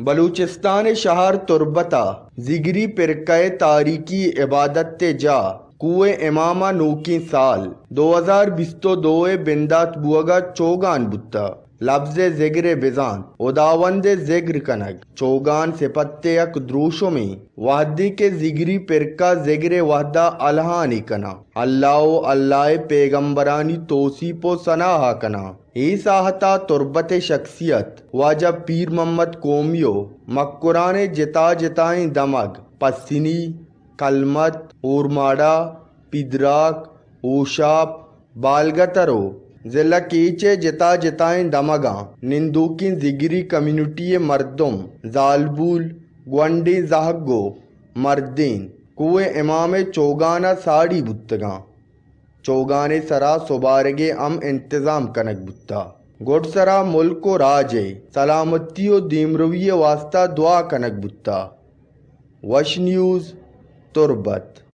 بلوچستان شہر تربتا زگری پرکے تاریکی عبادت جا کوئے امامہ نوکی سال 2022 بندات بوگا چوگان بتا لفظ زگر بزان اداوند زگر کنگ چوگان سپتے یک دروشو میں وحدی کے زگری پرکا زگر وحدہ الہانی کنا اللہ پیغمبرانی توصیف و سناہا کنا ای ساہتا تربت شخصیت واجب پیر محمد قومیو مکران جتا جتائیں دمگ پسینی کلمت اورماڑا پیدراک اوشاپ بالگترو ضلع کیچے جتا جتائیں دمگاں نندوکی زگری کمیونٹی مردم زالبول گونڈی زہگو مردین کوئے امام چوگانا ساڑی بتگاں چوگانے سرا صبارگے انتظام کنک بتا گوڑ سرا ملک و راجے سلامتی و دیمروی واسطہ دعا کنک بتا وش نیوز تربت